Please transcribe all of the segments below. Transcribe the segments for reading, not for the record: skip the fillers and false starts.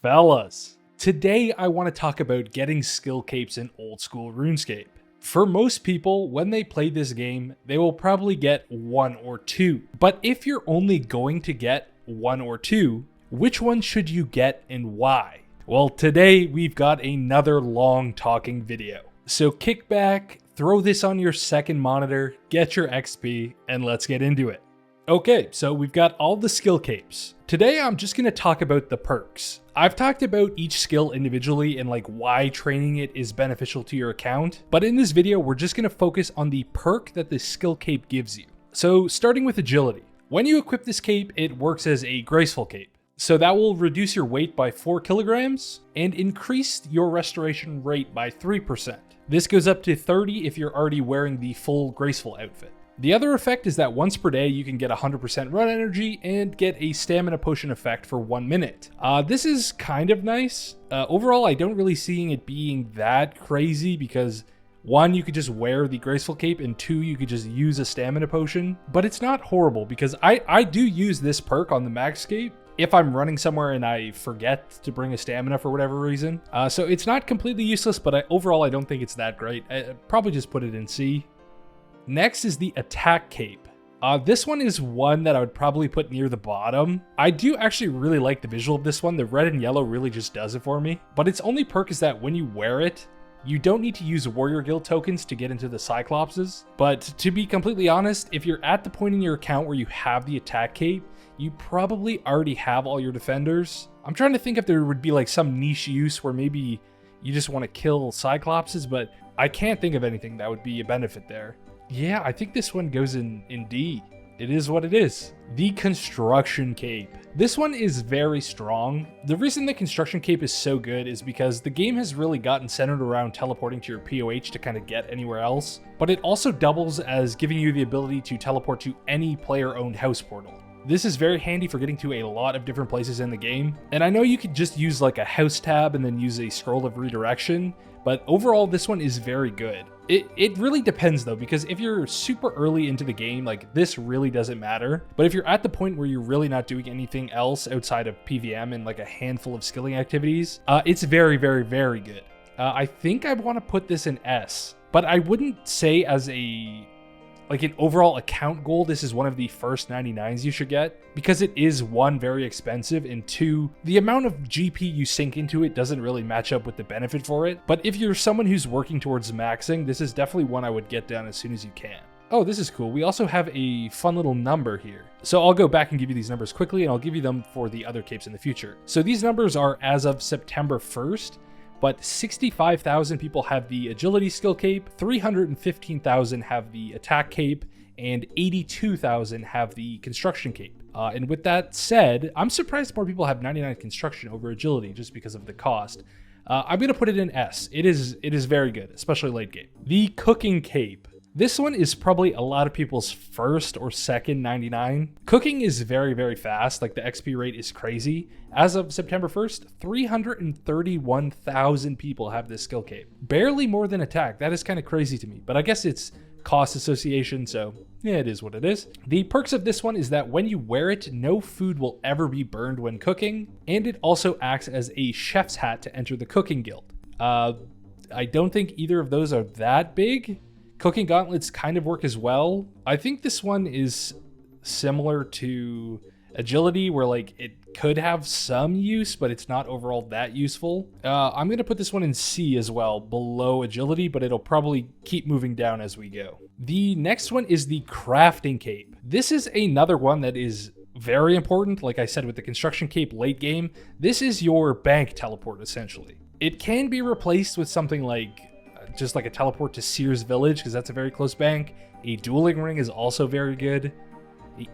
Fellas, today I want to talk about getting skill capes in old school RuneScape. For most people, when they play this game, they will probably get one or two. But if you're only going to get one or two, which one should you get and why? Well, today we've got another long talking video. So kick back, throw this on your second monitor, get your XP, and let's get into it. Okay, so we've got all the skill capes. Today I'm just going to talk about the perks. I've talked about each skill individually and like why training it is beneficial to your account, but in this video we're just going to focus on the perk that the skill cape gives you. So starting with agility. When you equip this cape, it works as a graceful cape. So that will reduce your weight by 4 kilograms and increase your restoration rate by 3%. This goes up to 30 if you're already wearing the full graceful outfit. The other effect is that once per day you can get 100% run energy and get a stamina potion effect for 1 minute. This is kind of nice. Overall, I don't really see it being that crazy because 1, you could just wear the graceful cape, and 2, you could just use a stamina potion. But it's not horrible because I do use this perk on the max cape if I'm running somewhere and I forget to bring a stamina for whatever reason. So it's not completely useless, but overall I don't think it's that great. I'd probably just put it in C. Next is the attack cape. This one is one that I would probably put near the bottom. I do actually really like the visual of this one. The red and yellow really just does it for me. But its only perk is that when you wear it, you don't need to use Warrior Guild tokens to get into the Cyclopses. But to be completely honest, if you're at the point in your account where you have the attack cape, you probably already have all your defenders. I'm trying to think if there would be like some niche use where maybe you just want to kill Cyclopses, but I can't think of anything that would be a benefit there. Yeah, I think this one goes in D. It is what it is. The construction cape. This one is very strong. The reason the construction cape is so good is because the game has really gotten centered around teleporting to your POH to kind of get anywhere else, but it also doubles as giving you the ability to teleport to any player-owned house portal. This is very handy for getting to a lot of different places in the game, and I know you could just use like a house tab and then use a scroll of redirection, but overall this one is very good. It really depends though, because if you're super early into the game, like this really doesn't matter. But if you're at the point where you're really not doing anything else outside of PVM and like a handful of skilling activities, it's very, very, very good. I think I want to put this in S, but I wouldn't say as an overall account goal, this is one of the first 99s you should get, because it is 1, very expensive, and 2, the amount of GP you sink into it doesn't really match up with the benefit for it. But if you're someone who's working towards maxing, this is definitely one I would get done as soon as you can. Oh, this is cool. We also have a fun little number here. So I'll go back and give you these numbers quickly, and I'll give you them for the other capes in the future. So these numbers are as of September 1st. But 65,000 people have the agility skill cape, 315,000 have the attack cape, and 82,000 have the construction cape. And with that said, I'm surprised more people have 99 construction over agility just because of the cost. I'm going to put it in S. It is very good, especially late game. The cooking cape. This one is probably a lot of people's first or second 99. Cooking is very, very fast. Like the XP rate is crazy. As of September 1st, 331,000 people have this skill cape. Barely more than attack. That is kind of crazy to me, but I guess it's cost association, so yeah, it is what it is. The perks of this one is that when you wear it, no food will ever be burned when cooking, and it also acts as a chef's hat to enter the cooking guild. I don't think either of those are that big. Cooking gauntlets kind of work as well. I think this one is similar to agility, where like it could have some use, but it's not overall that useful. I'm going to put this one in C as well, below agility, but it'll probably keep moving down as we go. The next one is the crafting cape. This is another one that is very important. Like I said, with the construction cape late game, this is your bank teleport essentially. It can be replaced with something like just like a teleport to Sears Village, because that's a very close bank. A dueling ring is also very good.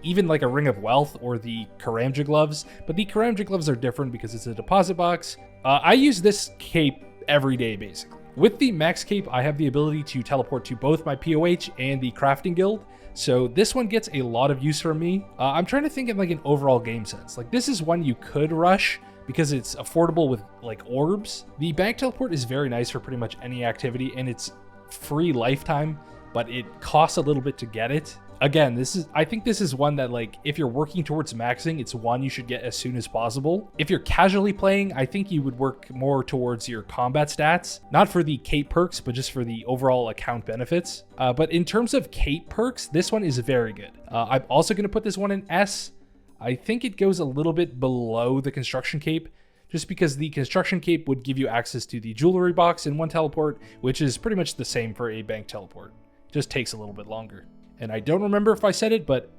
Even like a ring of wealth or the Karamja gloves, but the Karamja gloves are different because it's a deposit box. I use this cape every day basically. With the max cape, I have the ability to teleport to both my POH and the crafting guild, so this one gets a lot of use from me. I'm trying to think in like an overall game sense. Like this is one you could rush because it's affordable with like orbs. The bank teleport is very nice for pretty much any activity, and it's free lifetime, but it costs a little bit to get it. Again, I think this is one that, like, if you're working towards maxing, it's one you should get as soon as possible. If you're casually playing, I think you would work more towards your combat stats, not for the cape perks, but just for the overall account benefits. But in terms of cape perks, this one is very good. I'm also going to put this one in S. I think it goes a little bit below the construction cape, just because the construction cape would give you access to the jewelry box in one teleport, which is pretty much the same for a bank teleport. Just takes a little bit longer. And I don't remember if I said it, but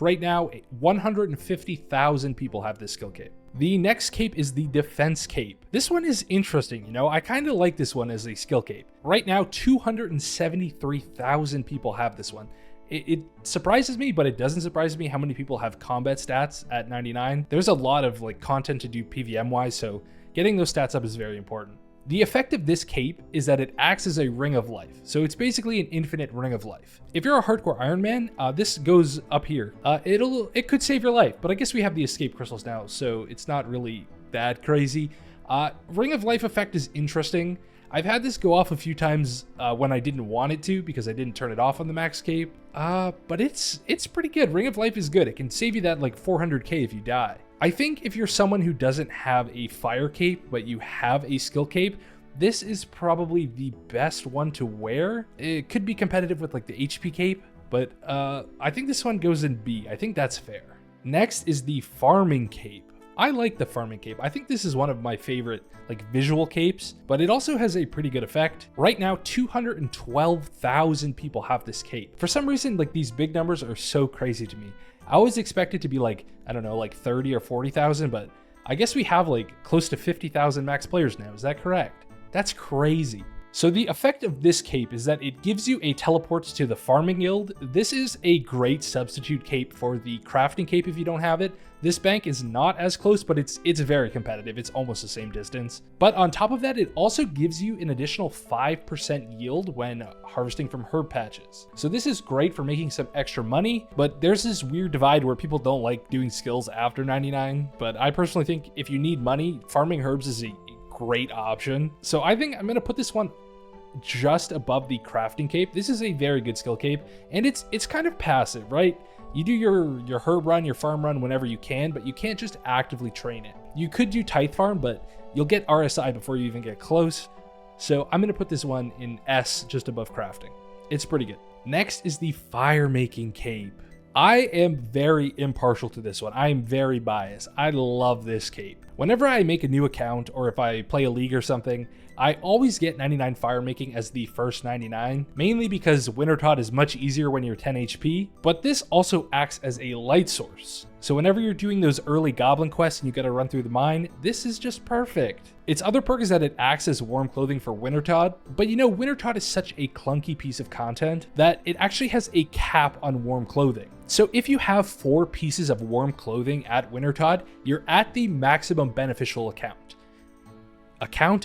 right now, 150,000 people have this skill cape. The next cape is the defense cape. This one is interesting, you know, I kind of like this one as a skill cape. Right now, 273,000 people have this one. It surprises me, but it doesn't surprise me how many people have combat stats at 99. There's a lot of like content to do PVM wise, so getting those stats up is very important. The effect of this cape is that it acts as a ring of life. So it's basically an infinite ring of life. If you're a hardcore Iron Man, this goes up here. It could save your life, but I guess we have the escape crystals now, so it's not really that crazy. Ring of life effect is interesting. I've had this go off a few times when I didn't want it to because I didn't turn it off on the max cape. But it's pretty good. Ring of life is good. It can save you that like 400k if you die. I think if you're someone who doesn't have a fire cape, but you have a skill cape, this is probably the best one to wear. It could be competitive with like the HP cape, but I think this one goes in B. I think that's fair. Next is the farming cape. I like the farming cape. I think this is one of my favorite like visual capes, but it also has a pretty good effect. Right now, 212,000 people have this cape. For some reason, like these big numbers are so crazy to me. I always expect it to be like, I don't know, like 30 or 40,000, but I guess we have like close to 50,000 max players now. Is that correct? That's crazy. So the effect of this cape is that it gives you a teleport to the farming guild. This is a great substitute cape for the crafting cape if you don't have it. This bank is not as close, but it's very competitive. It's almost the same distance. But on top of that, it also gives you an additional 5% yield when harvesting from herb patches. So this is great for making some extra money, but there's this weird divide where people don't like doing skills after 99. But I personally think if you need money, farming herbs is a great option. So I think I'm gonna put this one just above the crafting cape. This is a very good skill cape, and it's kind of passive, right? You do your herb run, your farm run whenever you can, but you can't just actively train it. You could do tithe farm, but you'll get RSI before you even get close. So I'm gonna put this one in S, just above crafting. It's pretty good. Next is the Firemaking cape. I am very impartial to this one. I am very biased. I love this cape. Whenever I make a new account or if I play a league or something, I always get 99 Firemaking as the first 99, mainly because Wintertodt is much easier when you're 10 HP, but this also acts as a light source. So whenever you're doing those early goblin quests and you gotta run through the mine, this is just perfect. Its other perk is that it acts as warm clothing for Wintertodt, but you know, Wintertodt is such a clunky piece of content that it actually has a cap on warm clothing. So if you have 4 pieces of warm clothing at Wintertodt, you're at the maximum beneficial account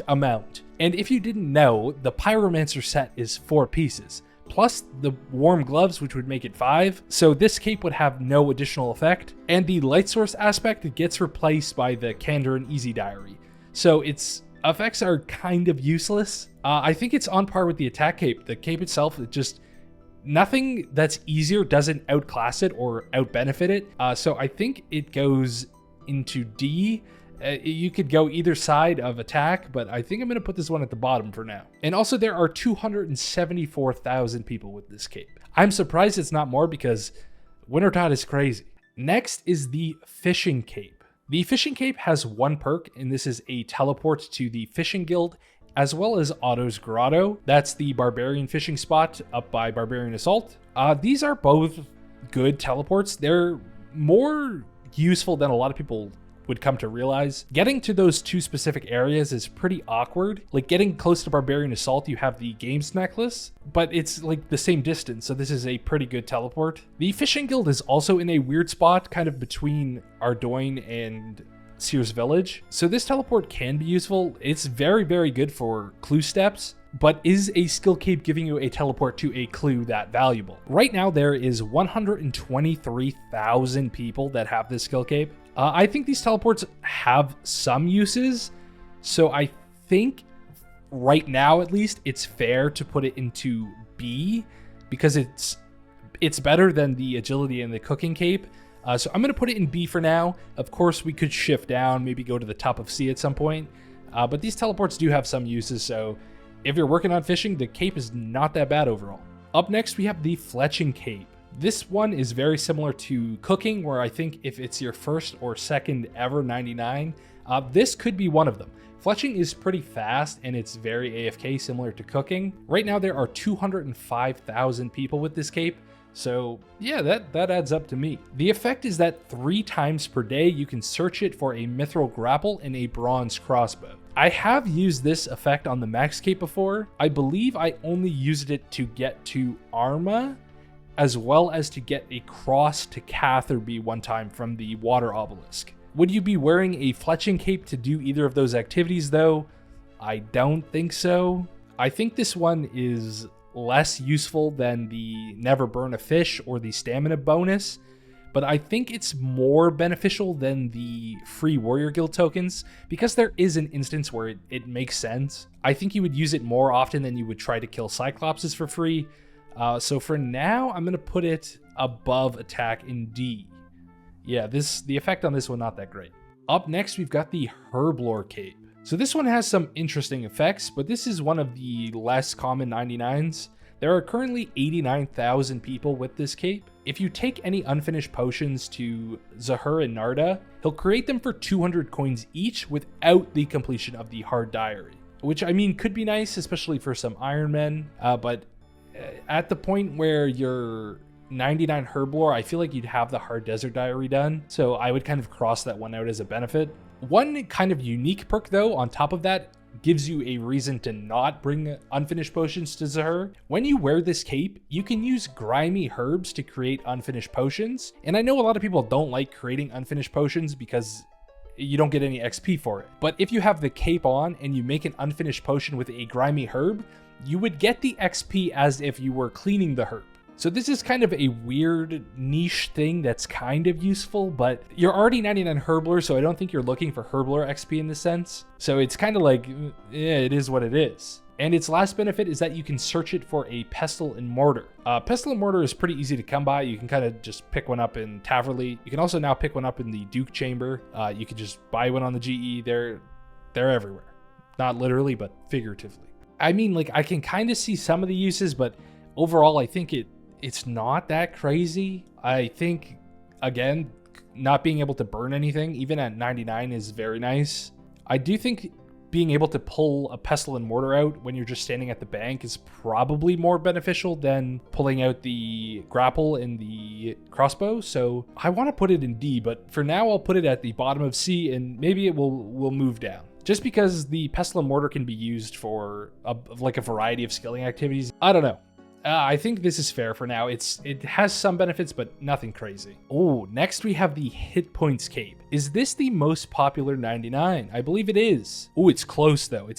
amount. And if you didn't know, the Pyromancer set is 4 pieces, plus the warm gloves, which would make it 5. So this cape would have no additional effect. And the light source aspect gets replaced by the Candor and Easy Diary. So its effects are kind of useless. I think it's on par with the attack cape. The cape itself, it just, nothing that's easier doesn't outclass it or outbenefit it. So I think it goes into D. You could go either side of attack, but I think I'm going to put this one at the bottom for now. And also there are 274,000 people with this cape. I'm surprised it's not more because Wintertodt is crazy. Next is the Fishing Cape. The Fishing Cape has 1 perk, and this is a teleport to the Fishing Guild, as well as Otto's Grotto. That's the Barbarian fishing spot up by Barbarian Assault. These are both good teleports. They're more useful than a lot of people would come to realize. Getting to those 2 specific areas is pretty awkward. Like getting close to Barbarian Assault, you have the Games Necklace, but it's like the same distance, so this is a pretty good teleport. The Fishing Guild is also in a weird spot, kind of between Ardoyne and Sears Village, so this teleport can be useful. It's very, very good for clue steps, but is a skill cape giving you a teleport to a clue that valuable? Right now, there is 123,000 people that have this skill cape. I think these teleports have some uses, so I think right now, at least, it's fair to put it into B because it's It's better than the agility and the cooking cape. So I'm going to put it in B for now. Of course, we could shift down, maybe go to the top of C at some point. But these teleports do have some uses, so if you're working on fishing, the cape is not that bad overall. Up next, we have the Fletching cape. This one is very similar to cooking, where I think if it's your first or second ever 99, this could be one of them. Fletching is pretty fast and it's very AFK, similar to cooking. Right now there are 205,000 people with this cape, so yeah, that adds up to me. The effect is that 3 times per day you can search it for a mithril grapple and a bronze crossbow. I have used this effect on the max cape before. I believe I only used it to get to Arma, as well as to get a cross to Catherby one time from the water obelisk. Would you be wearing a Fletching cape to do either of those activities though? I don't think so. I think this one is less useful than the Never Burn a Fish or the Stamina bonus, but I think it's more beneficial than the free Warrior Guild tokens because there is an instance where it makes sense. I think you would use it more often than you would try to kill Cyclopses for free. So for now, I'm going to put it above attack in D. Yeah, the effect on this one, not that great. Up next, we've got the Herblore cape. So this one has some interesting effects, but this is one of the less common 99s. There are currently 89,000 people with this cape. If you take any unfinished potions to Zahur and Narda, he'll create them for 200 coins each without the completion of the Hard Diary, which I mean could be nice, especially for some Iron Men, but at the point where you're 99 Herblore, I feel like you'd have the Hard Desert Diary done, so I would kind of cross that one out as a benefit. One kind of unique perk though, on top of that, gives you a reason to not bring unfinished potions to Zahur. When you wear this cape, you can use grimy herbs to create unfinished potions, and I know a lot of people don't like creating unfinished potions because you don't get any XP for it. But if you have the cape on and you make an unfinished potion with a grimy herb, you would get the XP as if you were cleaning the herb. So this is kind of a weird niche thing that's kind of useful, but you're already 99 Herblore, so I don't think you're looking for Herblore XP in this sense. So it's kind of like, yeah, it is what it is. And its last benefit is that you can search it for a Pestle and Mortar. Pestle and Mortar is pretty easy to come by. You can kind of just pick one up in Taverley. You can also now pick one up in the Duke Chamber. You can just buy one on the GE. They're everywhere. Not literally, but figuratively. I mean, like, I can kind of see some of the uses, but overall, I think it's not that crazy. I think, again, not being able to burn anything, even at 99, is very nice. I do think being able to pull a Pestle and Mortar out when you're just standing at the bank is probably more beneficial than pulling out the grapple and the crossbow. So I want to put it in D, but for now I'll put it at the bottom of C, and maybe it will move down. Just because the Pestle and Mortar can be used for a variety of skilling activities. I don't know. I think this is fair for now. It has some benefits, but nothing crazy. Oh, next we have the Hitpoints cape. Is this the most popular 99? I believe it is. Oh, it's close though.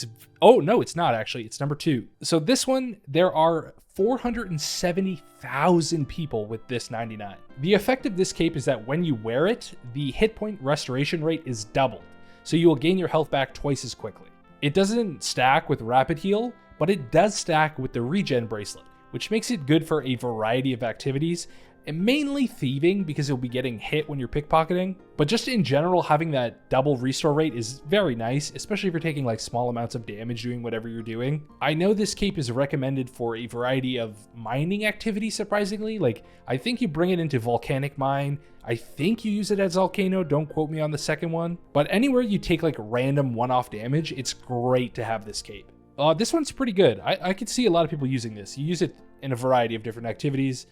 Oh no, it's not actually. It's number 2. So this one, there are 470,000 people with this 99. The effect of this cape is that when you wear it, the hit point restoration rate is doubled. So you will gain your health back twice as quickly. It doesn't stack with Rapid Heal, but it does stack with the Regen Bracelet, which makes it good for a variety of activities, and mainly thieving because you'll be getting hit when you're pickpocketing. But just in general, having that double restore rate is very nice, especially if you're taking like small amounts of damage doing whatever you're doing. I know this cape is recommended for a variety of mining activities, surprisingly. Like, I think you bring it into Volcanic Mine. I think you use it as Volcano, don't quote me on the second one. But anywhere you take like random one-off damage, it's great to have this cape. This one's pretty good. I could see a lot of people using this. You use it in a variety of different activities.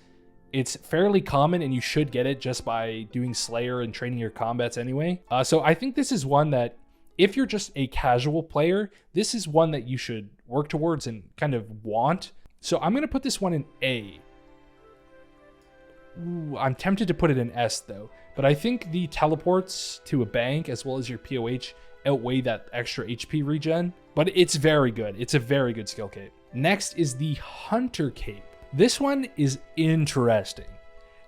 It's fairly common, and you should get it just by doing Slayer and training your combats anyway. So I think this is one that, if you're just a casual player, this is one that you should work towards and kind of want. So I'm going to put this one in A. Ooh, I'm tempted to put it in S though, but I think the teleports to a bank as well as your POH outweigh that extra HP regen, but it's very good. It's a very good skill cape. Next is the Hunter cape. This one is interesting.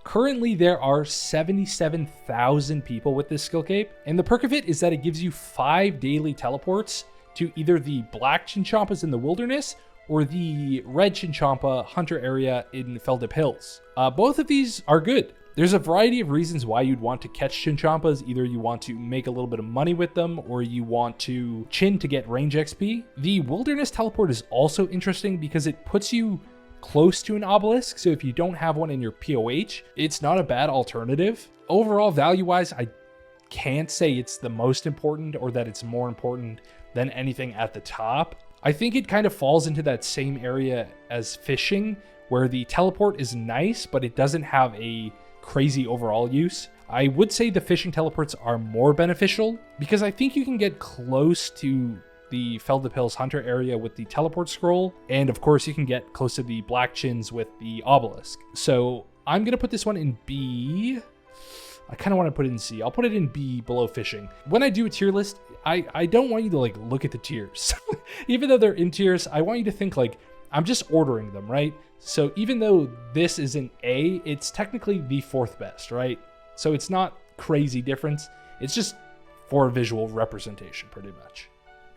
Currently, there are 77,000 people with this skill cape, and the perk of it is that it gives you 5 daily teleports to either the Black Chinchompas in the wilderness or the red Chinchompa hunter area in Feldip Hills. Both of these are good. There's a variety of reasons why you'd want to catch Chinchompas. Either you want to make a little bit of money with them, or you want to chin to get range XP. The Wilderness Teleport is also interesting because it puts you close to an obelisk, so if you don't have one in your POH, it's not a bad alternative. Overall, value-wise, I can't say it's the most important or that it's more important than anything at the top. I think it kind of falls into that same area as fishing, where the teleport is nice, but it doesn't have a crazy overall use. I would say the fishing teleports are more beneficial because I think you can get close to the Feldip Hills Hunter area with the teleport scroll, and of course you can get close to the Black Chins with the obelisk. So I'm gonna put this one in B. I kind of want to put it in C. I'll put it in B below fishing. When I do a tier list, I don't want you to like look at the tiers. Even though they're in tiers, I want you to think like I'm just ordering them, right? So even though this is an A, it's technically the fourth best, right? So it's not crazy difference. It's just for visual representation, pretty much.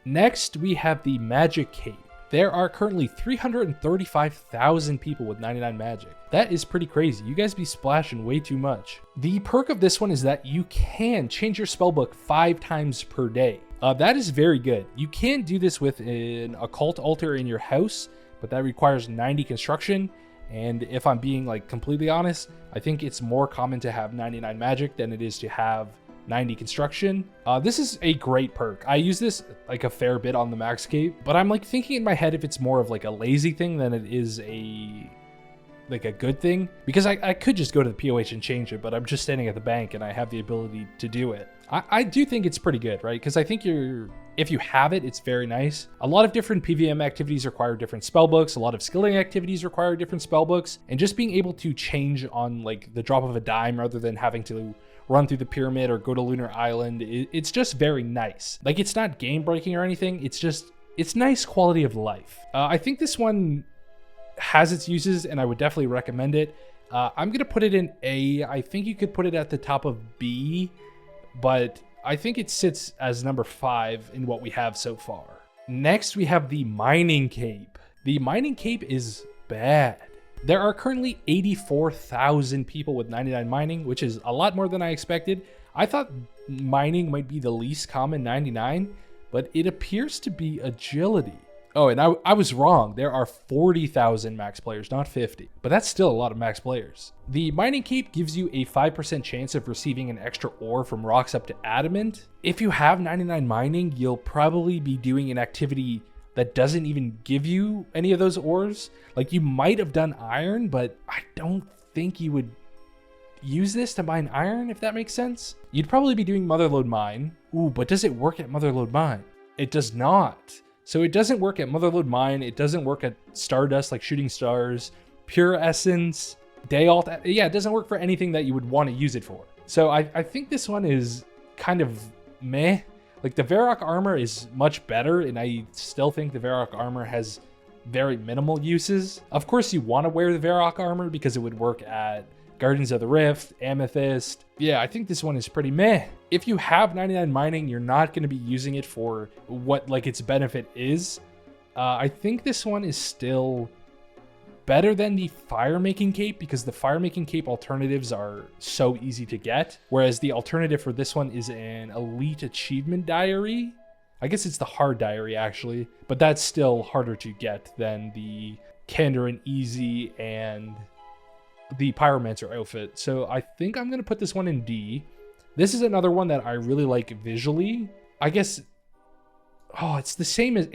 Next, we have the Magic Cape. There are currently 335,000 people with 99 magic. That is pretty crazy. You guys be splashing way too much. The perk of this one is that you can change your spellbook 5 times per day. That is very good. You can do this with an occult altar in your house, but that requires 90 construction. And if I'm being like completely honest, I think it's more common to have 99 magic than it is to have 90 construction. This is a great perk. I use this like a fair bit on the Max Cape, but I'm like thinking in my head if it's more of like a lazy thing than it is a good thing, because I could just go to the POH and change it, but I'm just standing at the bank and I have the ability to do it. I do think it's pretty good, right? Because I think if you have it, it's very nice. A lot of different PVM activities require different spellbooks. A lot of skilling activities require different spellbooks, and just being able to change on like the drop of a dime rather than having to run through the pyramid or go to Lunar Island, it's just very nice. Like, it's not game breaking or anything. It's nice quality of life. I think this one has its uses and I would definitely recommend it. I'm gonna put it in A. I think you could put it at the top of B, but I think it sits as number 5 in what we have so far. Next, we have the Mining Cape. The Mining Cape is bad. There are currently 84,000 people with 99 mining, which is a lot more than I expected. I thought mining might be the least common 99, but it appears to be agility. Oh, and I was wrong. There are 40,000 max players, not 50, but that's still a lot of max players. The Mining Cape gives you a 5% chance of receiving an extra ore from rocks up to adamant. If you have 99 mining, you'll probably be doing an activity that doesn't even give you any of those ores. Like, you might have done iron, but I don't think you would use this to mine iron, if that makes sense. You'd probably be doing Motherlode Mine. Ooh, but does it work at Motherlode Mine? It does not. So it doesn't work at Motherlode Mine. It doesn't work at Stardust, like Shooting Stars, Pure Essence, Day Alt. Yeah, it doesn't work for anything that you would want to use it for. So I think this one is kind of meh. Like, the Varrock armor is much better, and I still think the Varrock armor has very minimal uses. Of course, you want to wear the Varrock armor because it would work at Guardians of the Rift, Amethyst. Yeah, I think this one is pretty meh. If you have 99 mining, you're not going to be using it for what like its benefit is. I think this one is still better than the Firemaking Cape because the Firemaking Cape alternatives are so easy to get, whereas the alternative for this one is an Elite Achievement Diary. I guess it's the Hard Diary, actually, but that's still harder to get than the Kandarin Easy and the Pyromancer outfit. So I think I'm going to put this one in D. This is another one that I really like visually. I guess, oh, it's the same as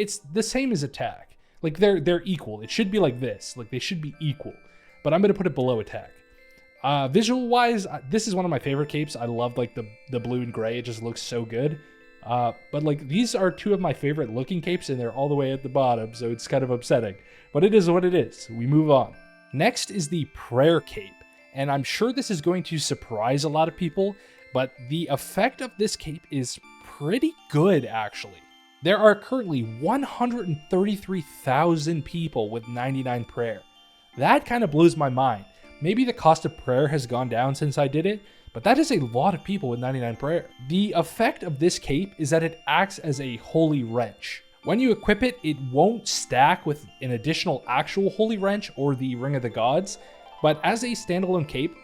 attack. Like, they're equal. It should be like this. Like, they should be equal. But I'm going to put it below attack. Visual-wise, this is one of my favorite capes. I love, like, the blue and gray. It just looks so good. But, like, these are two of my favorite looking capes, and they're all the way at the bottom, so it's kind of upsetting. But it is what it is. We move on. Next is the Prayer Cape. And I'm sure this is going to surprise a lot of people, but the effect of this cape is pretty good, actually. There are currently 133,000 people with 99 prayer. That kind of blows my mind. Maybe the cost of prayer has gone down since I did it, but that is a lot of people with 99 prayer. The effect of this cape is that it acts as a holy wrench. When you equip it, it won't stack with an additional actual Holy Wrench or the Ring of the Gods, but as a standalone cape,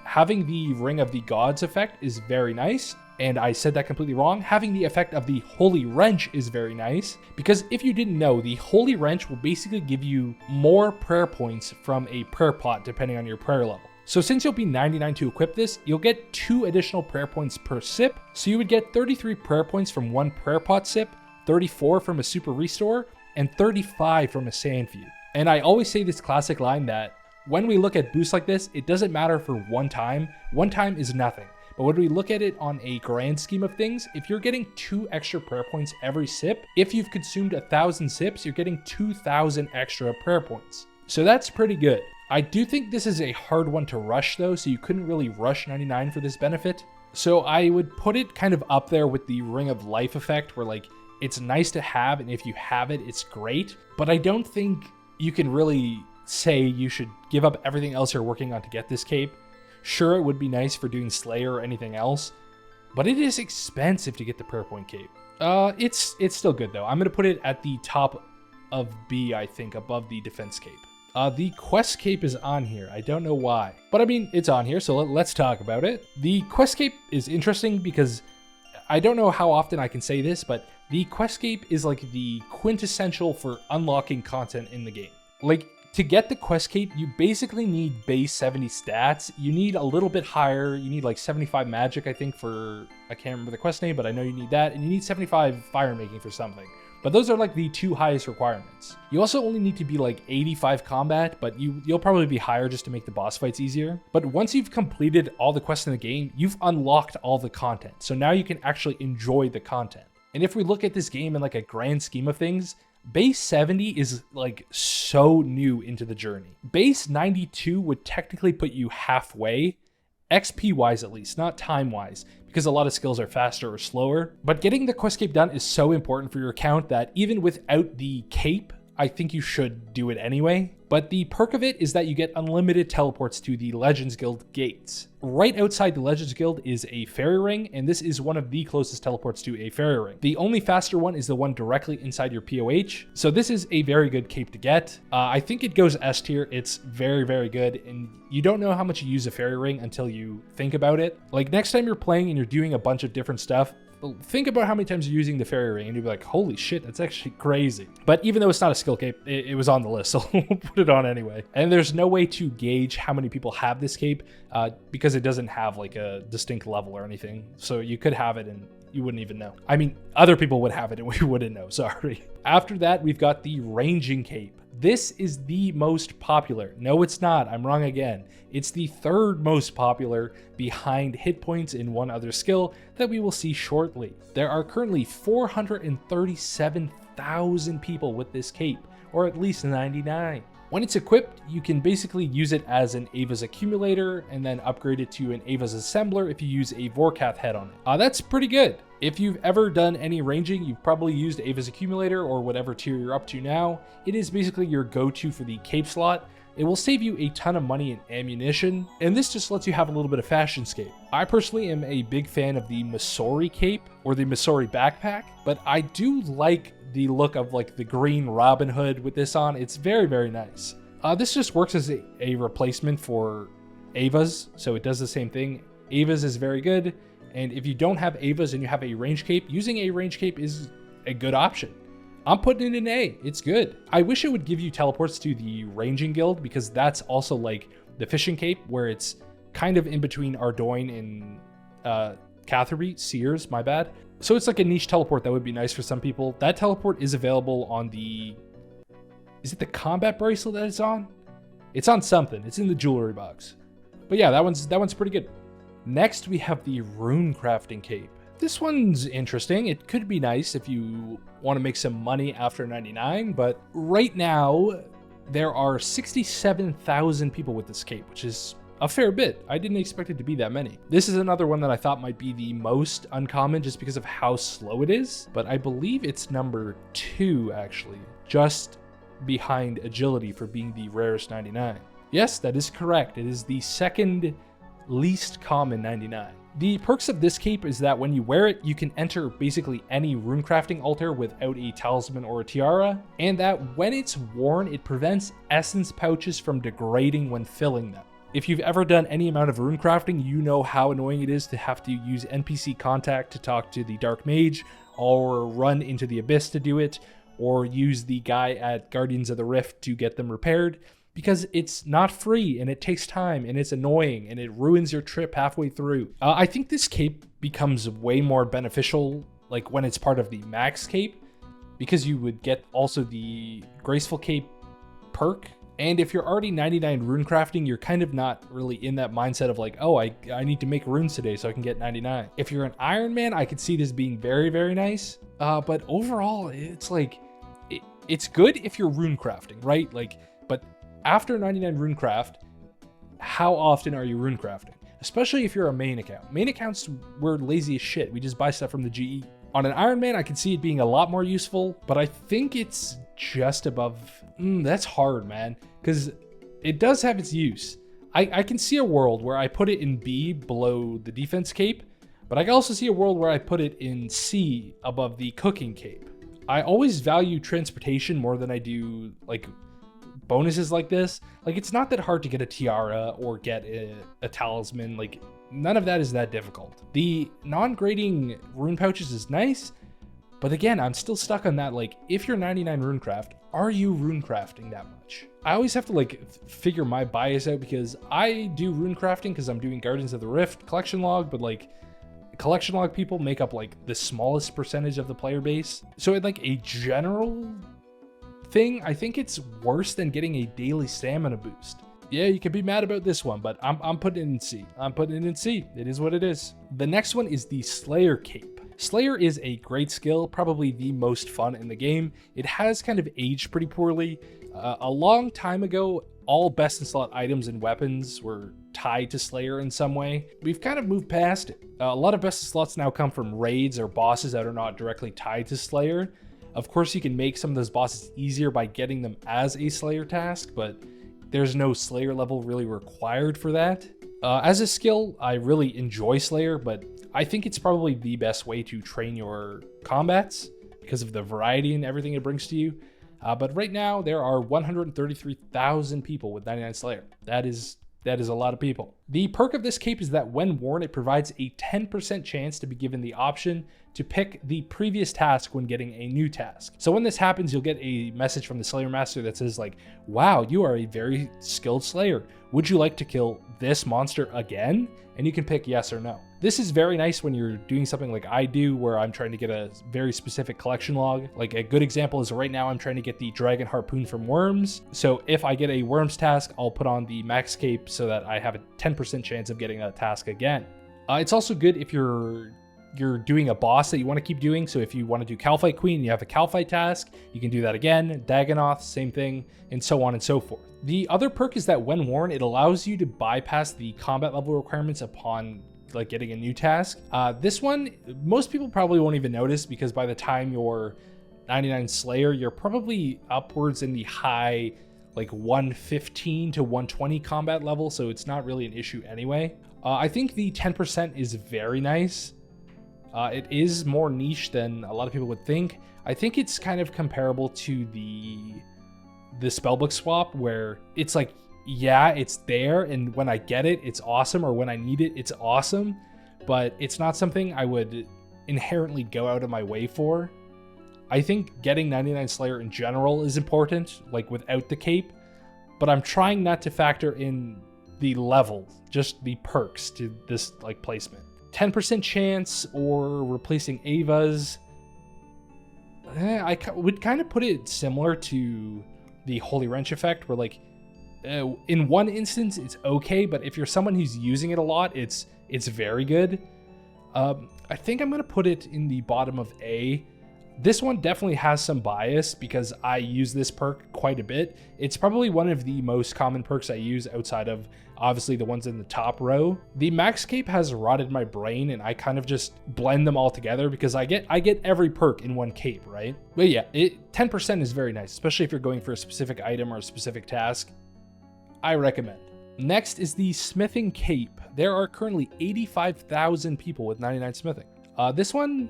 having the Ring of the Gods effect is very nice. And I said that completely wrong. Having the effect of the Holy Wrench is very nice, because if you didn't know, the Holy Wrench will basically give you more prayer points from a prayer pot depending on your prayer level. So since you'll be 99 to equip this, you'll get 2 additional prayer points per sip. So you would get 33 prayer points from 1 prayer pot sip, 34 from a super restore, and 35 from a sand feud. And I always say this classic line that when we look at boosts like this, it doesn't matter for one time. One time is nothing. But when we look at it on a grand scheme of things, if you're getting 2 extra prayer points every sip, if you've consumed 1,000 sips, you're getting 2,000 extra prayer points. So that's pretty good. I do think this is a hard one to rush though, so you couldn't really rush 99 for this benefit. So I would put it kind of up there with the Ring of Life effect, where like, it's nice to have, and if you have it, it's great. But I don't think you can really say you should give up everything else you're working on to get this cape. Sure, it would be nice for doing Slayer or anything else, but it is expensive to get the prayer point cape. It's still good though. I'm going to put it at the top of B, I think, above the defense cape. The quest cape is on here. I don't know why, but I mean, it's on here, so let's talk about it. The quest cape is interesting because I don't know how often I can say this, but the quest cape is like the quintessential for unlocking content in the game. Like, to get the quest cape, you basically need base 70 stats. You need a little bit higher. You need like 75 magic, I think, for, I can't remember the quest name, but I know you need that. And you need 75 firemaking for something. But those are like the 2 highest requirements. You also only need to be like 85 combat, but you'll probably be higher just to make the boss fights easier. But once you've completed all the quests in the game, you've unlocked all the content. So now you can actually enjoy the content. And if we look at this game in like a grand scheme of things, base 70 is like so new into the journey. Base 92 would technically put you halfway, XP wise at least, not time wise, because a lot of skills are faster or slower. But getting the quest cape done is so important for your account that even without the cape, I think you should do it anyway. But the perk of it is that you get unlimited teleports to the Legends Guild gates. Right outside the Legends Guild is a fairy ring, and this is one of the closest teleports to a fairy ring. The only faster one is the one directly inside your POH. So this is a very good cape to get. I think it goes S tier. It's very, very good. And you don't know how much you use a fairy ring until you think about it. Like next time you're playing and you're doing a bunch of different stuff, think about how many times you're using the fairy ring and you'll be like, holy shit, that's actually crazy. But even though it's not a skill cape, it was on the list, so we'll put it on anyway. And there's no way to gauge how many people have this cape because it doesn't have like a distinct level or anything. So you could have it and you wouldn't even know. I mean, other people would have it and we wouldn't know, sorry. After that, we've got the ranging cape. This is the most popular. No, it's not. I'm wrong again. It's the 3rd most popular behind hit points in one other skill that we will see shortly. There are currently 437,000 people with this cape, or at least 99. When it's equipped, you can basically use it as an Ava's accumulator and then upgrade it to an Ava's assembler if you use a Vorkath head on it. That's pretty good. If you've ever done any ranging, you've probably used Ava's accumulator or whatever tier you're up to now. It is basically your go-to for the cape slot. It will save you a ton of money in ammunition, and this just lets you have a little bit of fashion scape. I personally am a big fan of the Missouri cape or the Missouri backpack, but I do like the look of like the green Robin Hood with this on. It's very, very nice. This just works as a replacement for Ava's, so it does the same thing. Ava's is very good, and if you don't have Ava's and you have a range cape, using a range cape is a good option. I'm putting it in A. It's good. I wish it would give you teleports to the Ranging Guild because that's also like the Fishing Cape where it's kind of in between Ardoin and Catherby, Sears, my bad. So it's like a niche teleport that would be nice for some people. That teleport is available on the... Is it the combat bracelet that it's on? It's on something. It's in the jewelry box. But yeah, that one's pretty good. Next, we have the Runecrafting Cape. This one's interesting. It could be nice if you want to make some money after 99, but right now there are 67,000 people with this cape, which is a fair bit. I didn't expect it to be that many. This is another one that I thought might be the most uncommon just because of how slow it is, but I believe it's number 2 actually, just behind agility for being the rarest 99. Yes, that is correct. It is the 2nd least common 99. The perks of this cape is that when you wear it, you can enter basically any runecrafting altar without a talisman or a tiara, and that when it's worn, it prevents essence pouches from degrading when filling them. If you've ever done any amount of runecrafting, you know how annoying it is to have to use NPC contact to talk to the Dark Mage, or run into the Abyss to do it, or use the guy at Guardians of the Rift to get them repaired, because it's not free and it takes time and it's annoying and it ruins your trip halfway through. I think this cape becomes way more beneficial like when it's part of the max cape, because you would get also the graceful cape perk. And if you're already 99 runecrafting, you're kind of not really in that mindset of like, oh, I need to make runes today so I can get 99. If you're an Iron Man, I could see this being very, very nice. But overall, it's like, it's good if you're runecrafting, right? Like, but after 99 runecraft, how often are you runecrafting? Especially if you're a main account. Main accounts, we're lazy as shit. We just buy stuff from the GE. On an Iron Man, I can see it being a lot more useful, but I think it's just above. That's hard, man, because it does have its use. I can see a world where I put it in B below the defense cape, but I can also see a world where I put it in C above the cooking cape. I always value transportation more than I do like bonuses like this. Like, it's not that hard to get a tiara or get a talisman. Like, none of that is that difficult. The non-grading rune pouches is nice, but again, I'm still stuck on that. Like, if you're 99 runecraft, are you runecrafting that much? I always have to like figure my bias out, because I do runecrafting because I'm doing Guardians of the Rift collection log, but like collection log people make up like the smallest percentage of the player base. So in like a general thing, I think it's worse than getting a daily stamina boost. Yeah, you can be mad about this one, but I'm putting it in C. I'm putting it in C. It is what it is. The next one is the Slayer cape. Slayer is a great skill, probably the most fun in the game. It has kind of aged pretty poorly. A long time ago, all best in slot items and weapons were tied to Slayer in some way. We've kind of moved past it. A lot of best in slots now come from raids or bosses that are not directly tied to Slayer. Of course, you can make some of those bosses easier by getting them as a Slayer task, but there's no Slayer level really required for that. As a skill, I really enjoy Slayer, but I think it's probably the best way to train your combats because of the variety and everything it brings to you. But right now, there are 133,000 people with 99 Slayer. That is a lot of people. The perk of this cape is that when worn, it provides a 10% chance to be given the option to pick the previous task when getting a new task. So when this happens, you'll get a message from the Slayer Master that says like, wow, you are a very skilled Slayer. Would you like to kill this monster again? And you can pick yes or no. This is very nice when you're doing something like I do, where I'm trying to get a very specific collection log. Like a good example is right now I'm trying to get the Dragon Harpoon from Worms. So if I get a Worms task, I'll put on the Max Cape so that I have a 10% chance of getting that task again. It's also good if you're doing a boss that you want to keep doing. So if you want to do Calfight Queen and you have a Calfight task, you can do that again. Dagonoth, same thing, and so on and so forth. The other perk is that when worn, it allows you to bypass the combat level requirements upon like getting a new task. This one, most people probably won't even notice, because by the time you're 99 Slayer, you're probably upwards in the high like 115 to 120 combat level, so it's not really an issue anyway. I think the 10% is very nice. It is more niche than a lot of people would think. I think it's kind of comparable to the spellbook swap, where it's like, yeah, it's there, and when I get it, it's awesome, or when I need it, it's awesome, but it's not something I would inherently go out of my way for. I think getting 99 Slayer in general is important, like without the cape, but I'm trying not to factor in the level, just the perks to this like placement. 10% chance or replacing Ava's. I would kind of put it similar to the Holy Wrench effect, where like in one instance it's okay, but if you're someone who's using it a lot, it's very good. I think I'm gonna put it in the bottom of A. This one definitely has some bias because I use this perk quite a bit. It's probably one of the most common perks I use outside of obviously the ones in the top row. The Max Cape has rotted my brain, and I kind of just blend them all together because I get every perk in one cape, right? But yeah, 10% is very nice, especially if you're going for a specific item or a specific task. I recommend. Next is the Smithing Cape. There are currently 85,000 people with 99 smithing. This one,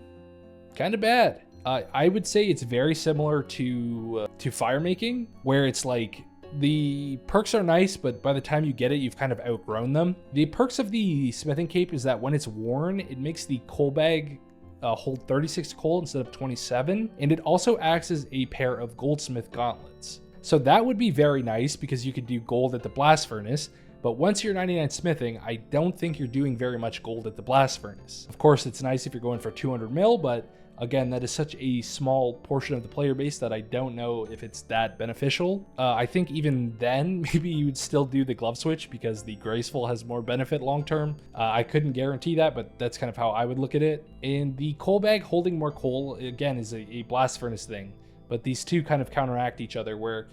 kind of bad. I would say it's very similar to Firemaking, where it's like the perks are nice, but by the time you get it, you've kind of outgrown them. The perks of the Smithing Cape is that when it's worn, it makes the coal bag hold 36 coal instead of 27, and it also acts as a pair of goldsmith gauntlets. So that would be very nice because you could do gold at the blast furnace, but once you're 99 smithing, I don't think you're doing very much gold at the blast furnace. Of course, it's nice if you're going for 200 mil, but again, that is such a small portion of the player base that I don't know if it's that beneficial. I think even then, maybe you would still do the glove switch because the graceful has more benefit long term. I couldn't guarantee that, but that's kind of how I would look at it. And the coal bag holding more coal, again, is a blast furnace thing. But these two kind of counteract each other where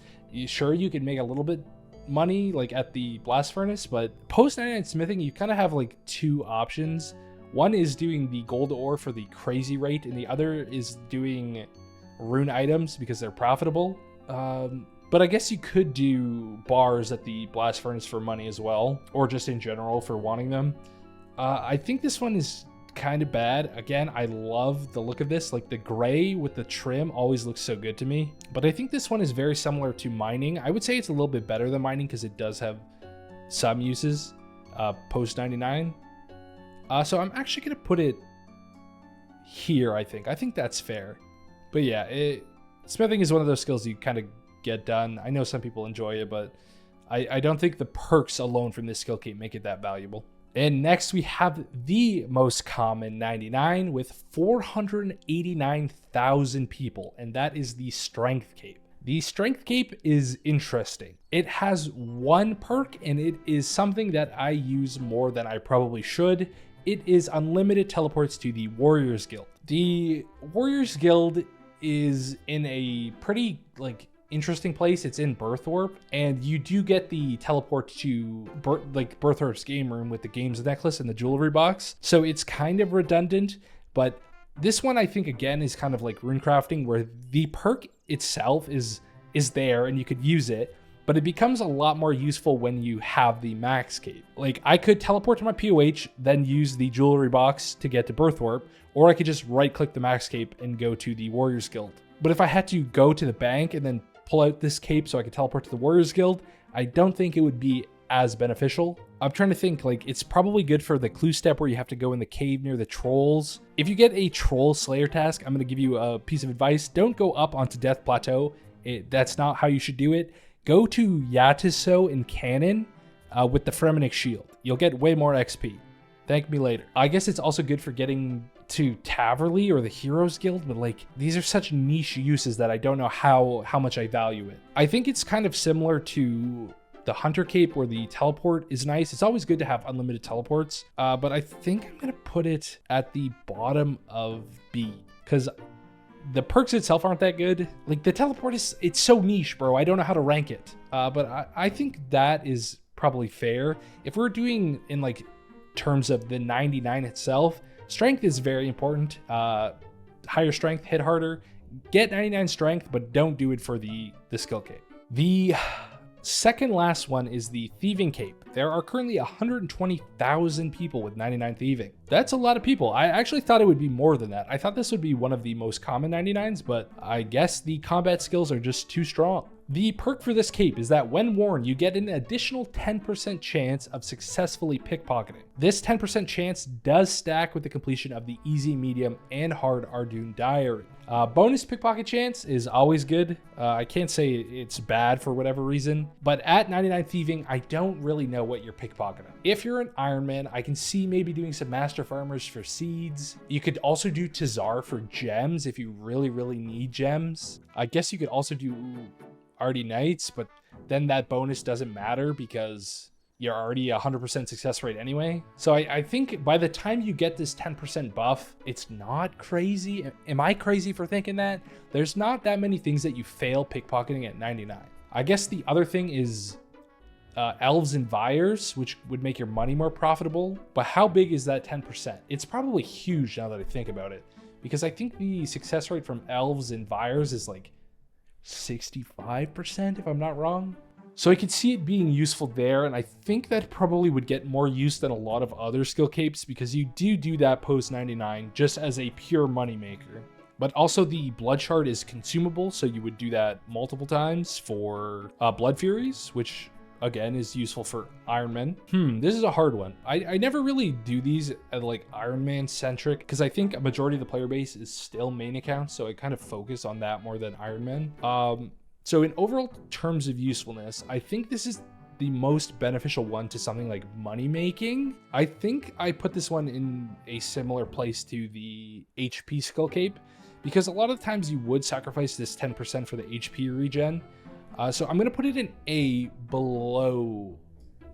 sure, you can make a little bit money like at the blast furnace, but post 99 smithing, you kind of have like two options. One is doing the gold ore for the crazy rate, and the other is doing rune items because they're profitable. But I guess you could do bars at the blast furnace for money as well, or just in general for wanting them. I think this one is kind of bad. Again, I love the look of this. Like the gray with the trim always looks so good to me. But I think this one is very similar to mining. I would say it's a little bit better than mining because it does have some uses post 99. So I'm actually going to put it here, I think. I think that's fair. But yeah, smithing is one of those skills you kind of get done. I know some people enjoy it, but I don't think the perks alone from this skill cape make it that valuable. And next we have the most common 99 with 489,000 people, and that is the Strength Cape. The Strength Cape is interesting. It has one perk, and it is something that I use more than I probably should. It is unlimited teleports to the Warriors Guild. The Warriors Guild is in a pretty interesting place. It's in Birthwarp, and you do get the teleport to Birthwarp's game room with the games necklace and the jewelry box. So it's kind of redundant, but this one I think again is kind of like runecrafting, where the perk itself is there and you could use it, but it becomes a lot more useful when you have the max cape. Like I could teleport to my POH, then use the jewelry box to get to Birthwarp, or I could just right click the max cape and go to the Warriors Guild. But if I had to go to the bank and then pull out this cape so I could teleport to the Warriors Guild, I don't think it would be as beneficial. I'm trying to think, it's probably good for the clue step where you have to go in the cave near the trolls. If you get a troll slayer task, I'm going to give you a piece of advice. Don't go up onto Death Plateau. That's not how you should do it. Go to Yatiso in Cannon with the Firemaking shield. You'll get way more XP. Thank me later. I guess it's also good for getting to Taverley or the Heroes Guild, but these are such niche uses that I don't know how much I value it. I think it's kind of similar to the Hunter Cape where the teleport is nice. It's always good to have unlimited teleports, but I think I'm gonna put it at the bottom of B because the perks itself aren't that good. The teleport it's so niche, bro. I don't know how to rank it, but I think that is probably fair. If we're doing in terms of the 99 itself, strength is very important. Higher strength, hit harder, get 99 strength, but don't do it for the skill cape. The second last one is the Thieving Cape. There are currently 120,000 people with 99 Thieving. That's a lot of people. I actually thought it would be more than that. I thought this would be one of the most common 99s, but I guess the combat skills are just too strong. The perk for this cape is that when worn, you get an additional 10% chance of successfully pickpocketing. This 10% chance does stack with the completion of the easy, medium, and hard Ardoon diary. Bonus pickpocket chance is always good. I can't say it's bad for whatever reason, but at 99 Thieving, I don't really know what you're pickpocketing. If you're an Iron Man, I can see maybe doing some Master Farmers for seeds. You could also do Tazar for gems if you really, really need gems. I guess you could also do Ardy Knights, but then that bonus doesn't matter because you're already 100% success rate anyway. So I think by the time you get this 10% buff, it's not crazy. Am I crazy for thinking that? There's not that many things that you fail pickpocketing at 99. I guess the other thing is Elves and Vyres, which would make your money more profitable. But how big is that 10%? It's probably huge now that I think about it, because I think the success rate from Elves and Vyres is 65%, if I'm not wrong. So I could see it being useful there, and I think that probably would get more use than a lot of other skill capes because you do that post 99 just as a pure moneymaker. But also the blood shard is consumable, so you would do that multiple times for blood furies, which again is useful for Iron Man. This is a hard one. I never really do these at like Iron Man centric because I think a majority of the player base is still main accounts, so I kind of focus on that more than Iron Man. So in overall terms of usefulness, I think this is the most beneficial one to something like money making. I think I put this one in a similar place to the HP skill cape because a lot of the times you would sacrifice this 10% for the HP regen. So I'm going to put it in A below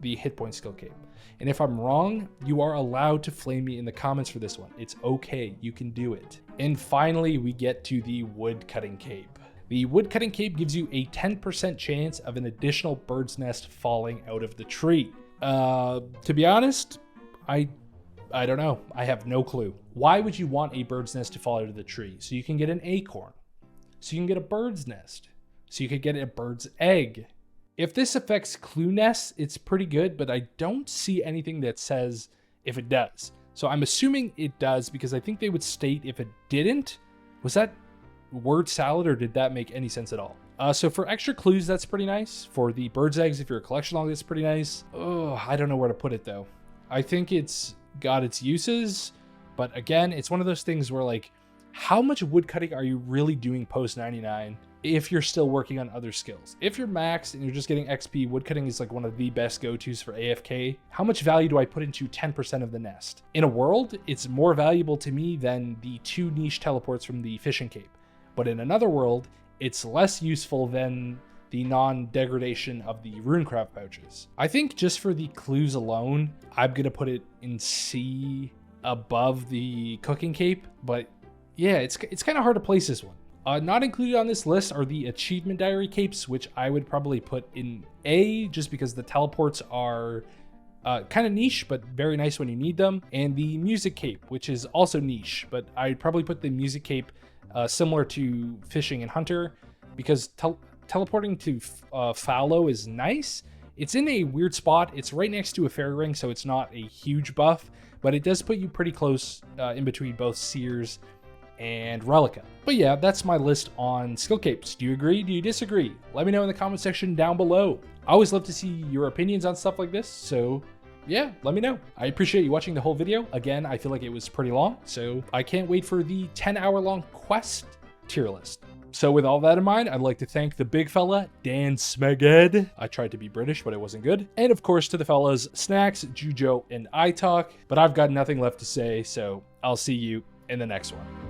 the hit point skill cape. And if I'm wrong, you are allowed to flame me in the comments for this one. It's okay, you can do it. And finally, we get to the woodcutting cape. The woodcutting cape gives you a 10% chance of an additional bird's nest falling out of the tree. To be honest, I don't know. I have no clue. Why would you want a bird's nest to fall out of the tree? So you can get an acorn. So you can get a bird's nest. So you could get a bird's egg. If this affects clue nests, it's pretty good, but I don't see anything that says if it does. So I'm assuming it does because I think they would state if it didn't. Was that word salad or did that make any sense at all? So for extra clues, that's pretty nice. For the bird's eggs, if you're a collection log, that's pretty nice. Oh, I don't know where to put it though. I think it's got its uses, but again, it's one of those things where like, how much woodcutting are you really doing post 99 if you're still working on other skills? If you're maxed and you're just getting XP, woodcutting is like one of the best go-tos for AFK. How much value do I put into 10% of the nest? In a world, it's more valuable to me than the 2 niche teleports from the fishing cape. But in another world, it's less useful than the non-degradation of the Runecraft pouches. I think just for the clues alone, I'm gonna put it in C above the cooking cape, but yeah, it's kind of hard to place this one. Not included on this list are the achievement diary capes, which I would probably put in A just because the teleports are kind of niche, but very nice when you need them. And the music cape, which is also niche, but I'd probably put the music cape similar to fishing and hunter because teleporting to fallow is nice. It's in a weird spot. It's right next to a fairy ring, so it's not a huge buff, but it does put you pretty close in between both Seers and Relica. But yeah, that's my list on skill capes. Do you agree? Do you disagree? Let me know in the comment section down below. I always love to see your opinions on stuff like this, so yeah, let me know. I appreciate you watching the whole video. Again, I feel like it was pretty long, so I can't wait for the 10-hour-long quest tier list. So with all that in mind, I'd like to thank the big fella, DansSmeg'ead. I tried to be British, but it wasn't good. And of course to the fellas, Snacks, Jujo, and iTalk. But I've got nothing left to say, so I'll see you in the next one.